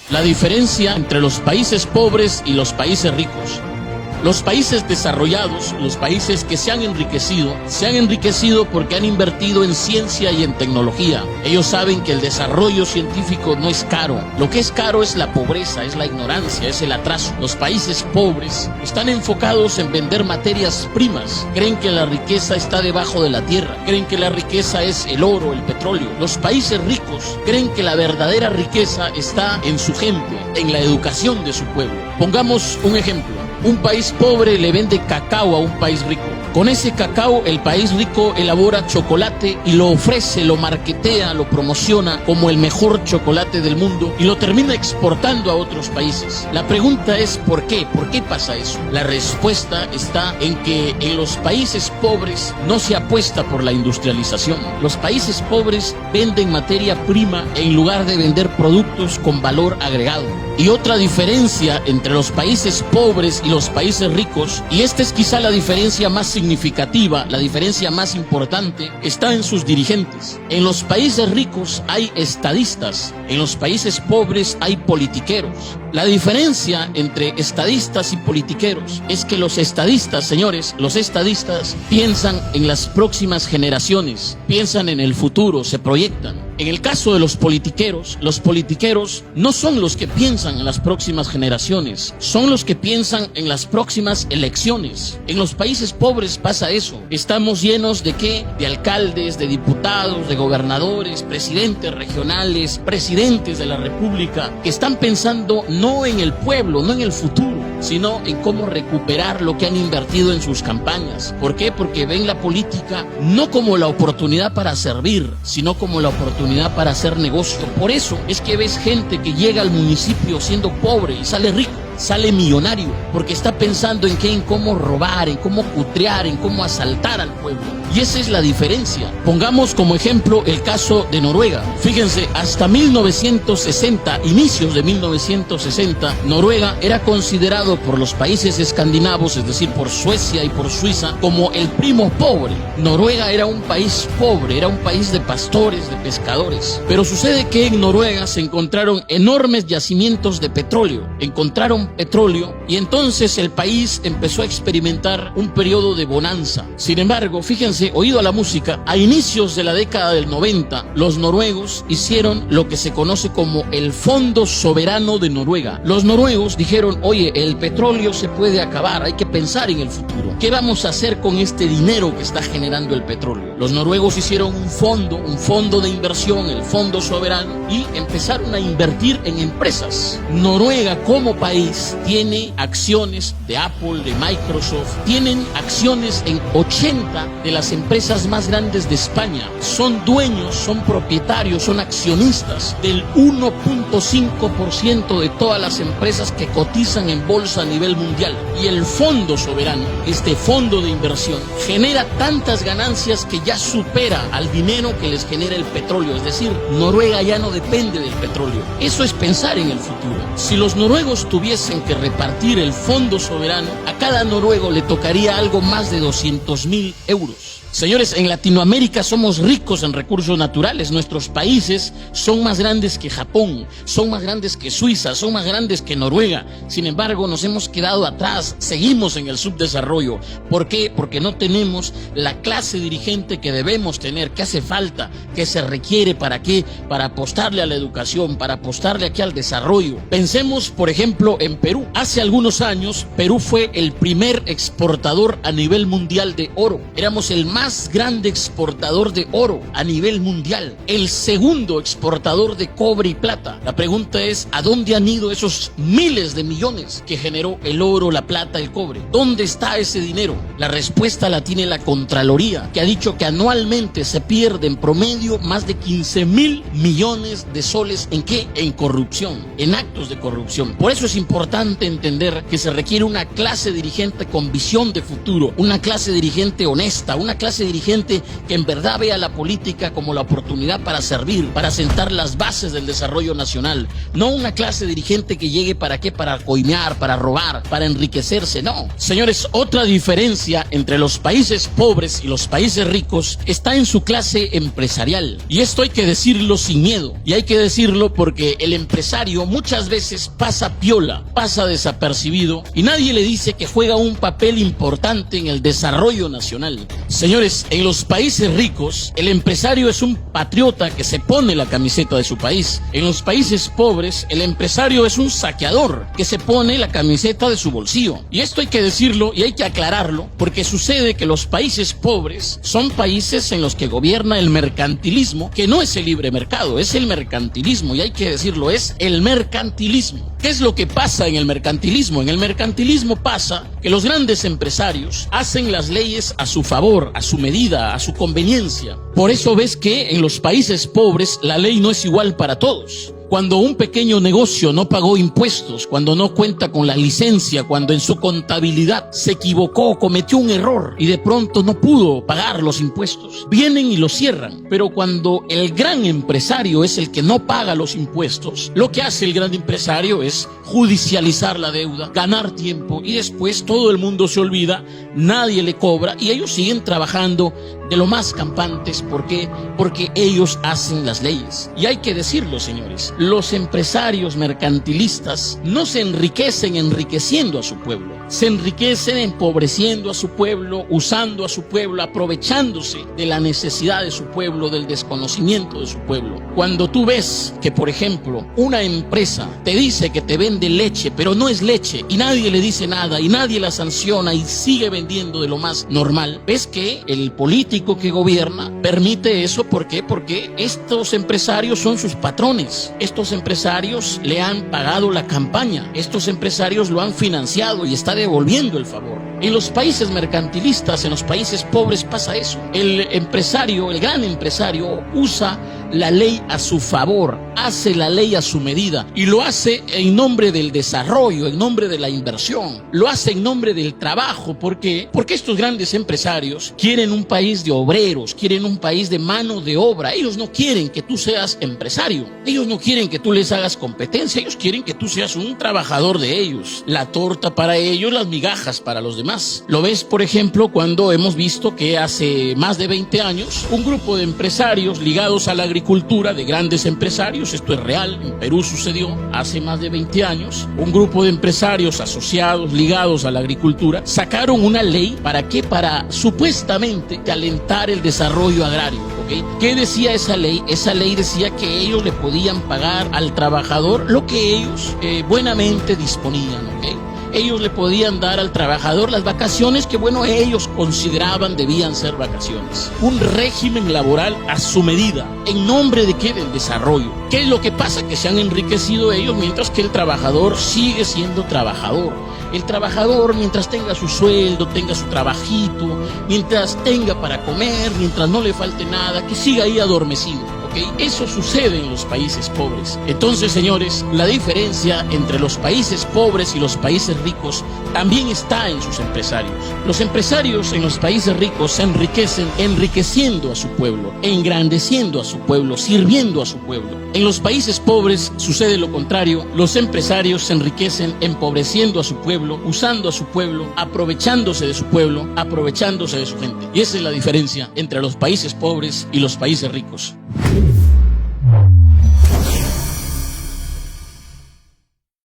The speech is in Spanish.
La diferencia entre los países pobres y los países ricos. Los países desarrollados, los países que se han enriquecido porque han invertido en ciencia y en tecnología. Ellos saben que el desarrollo científico no es caro. Lo que es caro es la pobreza, es la ignorancia, es el atraso. Los países pobres están enfocados en vender materias primas. Creen que la riqueza está debajo de la tierra. Creen que la riqueza es el oro, el petróleo. Los países ricos creen que la verdadera riqueza está en su gente, en la educación de su pueblo. Pongamos un ejemplo. Un país pobre le vende cacao a un país rico. Con ese cacao, el país rico elabora chocolate y lo ofrece, lo marketea, lo promociona como el mejor chocolate del mundo y lo termina exportando a otros países. La pregunta es ¿por qué? ¿Por qué pasa eso? La respuesta está en que en los países pobres no se apuesta por la industrialización. Los países pobres venden materia prima en lugar de vender productos con valor agregado. Y otra diferencia entre los países pobres y los países ricos, y esta es quizá la diferencia más significativa, la diferencia más importante, está en sus dirigentes. En los países ricos hay estadistas, en los países pobres hay politiqueros. La diferencia entre estadistas y politiqueros es que los estadistas, señores, los estadistas piensan en las próximas generaciones, piensan en el futuro, se proyectan. En el caso de los politiqueros no son los que piensan en las próximas generaciones, son los que piensan en las próximas elecciones. En los países pobres pasa eso. Estamos llenos ¿de qué? De alcaldes, de diputados, de gobernadores, presidentes regionales, presidentes de la república, que están pensando no en el pueblo, no en el futuro, sino en cómo recuperar lo que han invertido en sus campañas. ¿Por qué? Porque ven la política no como la oportunidad para servir, sino como la oportunidad para hacer negocio. Por eso es que ves gente que llega al municipio siendo pobre y sale rico, sale millonario, porque está pensando en qué, en cómo robar, en cómo cutrear, en cómo asaltar al pueblo. Y esa es la diferencia. Pongamos como ejemplo el caso de Noruega. Fíjense, hasta 1960, inicios de 1960, Noruega era considerado por los países escandinavos, es decir, por Suecia y por Suiza, como el primo pobre. Noruega era un país pobre, era un país de pastores, de pescadores. Pero sucede que en Noruega se encontraron enormes yacimientos de petróleo. Encontraron petróleo y entonces el país empezó a experimentar un periodo de bonanza. Sin embargo, fíjense, oído a la música, a inicios de la década del 90, los noruegos hicieron lo que se conoce como el Fondo Soberano de Noruega. Los noruegos dijeron, oye, el petróleo se puede acabar, hay que pensar en el futuro. ¿Qué vamos a hacer con este dinero que está generando el petróleo? Los noruegos hicieron un fondo de inversión, el Fondo Soberano, y empezaron a invertir en empresas. Noruega como país tiene acciones de Apple, de Microsoft, tienen acciones en 80 de las empresas más grandes de España. Son dueños, son propietarios, son accionistas del 1.5% de todas las empresas que cotizan en bolsa a nivel mundial. Y el Fondo Soberano, este fondo de inversión, genera tantas ganancias que ya supera al dinero que les genera el petróleo. Es decir, Noruega ya no depende del petróleo. Eso es pensar en el futuro. Si los noruegos tuviesen que repartir el Fondo Soberano, a cada noruego le tocaría algo más de 200.000 euros. Señores, en Latinoamérica somos ricos en recursos naturales. Nuestros países son más grandes que Japón, son más grandes que Suiza, son más grandes que Noruega. Sin embargo, nos hemos quedado atrás, seguimos en el subdesarrollo. ¿Por qué? Porque no tenemos la clase dirigente que debemos tener, que hace falta, que se requiere. ¿Para qué? Para apostarle a la educación, para apostarle aquí al desarrollo. Pensemos, por ejemplo, en Perú. Hace algunos años, Perú fue el primer exportador a nivel mundial de oro. Éramos el más grande exportador de oro a nivel mundial, el segundo exportador de cobre y plata. La pregunta es, ¿a dónde han ido esos miles de millones que generó el oro, la plata, el cobre? ¿Dónde está ese dinero? La respuesta la tiene la Contraloría, que ha dicho que anualmente se pierde en promedio más de 15.000 millones de soles. ¿En qué? En corrupción, en actos de corrupción. Por eso es importante entender que se requiere una clase dirigente con visión de futuro, una clase dirigente honesta, una clase clase dirigente que en verdad vea la política como la oportunidad para servir, para sentar las bases del desarrollo nacional. No una clase dirigente que llegue para qué, para coimear, para robar, para enriquecerse, no. Señores, otra diferencia entre los países pobres y los países ricos está en su clase empresarial. Y esto hay que decirlo sin miedo. Y hay que decirlo porque el empresario muchas veces pasa piola, pasa desapercibido y nadie le dice que juega un papel importante en el desarrollo nacional. Señores, en los países ricos, el empresario es un patriota que se pone la camiseta de su país. En los países pobres, el empresario es un saqueador que se pone la camiseta de su bolsillo. Y esto hay que decirlo y hay que aclararlo porque sucede que los países pobres son países en los que gobierna el mercantilismo, que no es el libre mercado, es el mercantilismo, y hay que decirlo, es el mercantilismo. ¿Qué es lo que pasa en el mercantilismo? En el mercantilismo pasa que los grandes empresarios hacen las leyes a su favor, a su medida, a su conveniencia. Por eso ves que en los países pobres la ley no es igual para todos. Cuando un pequeño negocio no pagó impuestos, cuando no cuenta con la licencia, cuando en su contabilidad se equivocó, cometió un error y de pronto no pudo pagar los impuestos, vienen y lo cierran. Pero cuando el gran empresario es el que no paga los impuestos, lo que hace el gran empresario es judicializar la deuda, ganar tiempo y después todo el mundo se olvida, nadie le cobra y ellos siguen trabajando de lo más campantes. ¿Por qué? Porque ellos hacen las leyes. Y hay que decirlo, señores, los empresarios mercantilistas no se enriquecen enriqueciendo a su pueblo, se enriquecen empobreciendo a su pueblo, usando a su pueblo, aprovechándose de la necesidad de su pueblo, del desconocimiento de su pueblo. Cuando tú ves que, por ejemplo, una empresa te dice que te vende leche, pero no es leche y nadie le dice nada y nadie la sanciona y sigue vendiendo de lo más normal, ves que el político que gobierna permite eso. ¿Por qué? Porque estos empresarios son sus patrones. Estos empresarios le han pagado la campaña, estos empresarios lo han financiado y está devolviendo el favor. En los países mercantilistas, en los países pobres pasa eso. El empresario, el gran empresario, usa la ley a su favor, hace la ley a su medida y lo hace en nombre del desarrollo, en nombre de la inversión, lo hace en nombre del trabajo. ¿Por qué? Porque estos grandes empresarios quieren un país de obreros, quieren un país de mano de obra. Ellos no quieren que tú seas empresario, ellos no quieren que tú les hagas competencia, ellos quieren que tú seas un trabajador de ellos. La torta para ellos, las migajas para los demás. Lo ves, por ejemplo, cuando hemos visto que hace más de 20 años un grupo de empresarios ligados a la agricultura, de grandes empresarios, esto es real, en Perú sucedió hace más de 20 años, un grupo de empresarios asociados, ligados a la agricultura, sacaron una ley. ¿Para qué? Para supuestamente alentar el desarrollo agrario. ¿Okay? ¿Qué decía esa ley? Esa ley decía que ellos le podían pagar al trabajador lo que ellos buenamente disponían. ¿Okay? Ellos le podían dar al trabajador las vacaciones que, bueno, ellos consideraban debían ser vacaciones. Un régimen laboral a su medida. ¿En nombre de qué? Del desarrollo. ¿Qué es lo que pasa? Que se han enriquecido ellos mientras que el trabajador sigue siendo trabajador. El trabajador, mientras tenga su sueldo, tenga su trabajito, mientras tenga para comer, mientras no le falte nada, que siga ahí adormecido. ¿Okay? Eso sucede en los países pobres. Entonces, señores, la diferencia entre los países pobres y los países ricos también está en sus empresarios. Los empresarios en los países ricos se enriquecen enriqueciendo a su pueblo, engrandeciendo a su pueblo, sirviendo a su pueblo. En los países pobres sucede lo contrario. Los empresarios se enriquecen empobreciendo a su pueblo, usando a su pueblo, aprovechándose de su pueblo, aprovechándose de su gente. Y esa es la diferencia entre los países pobres y los países ricos.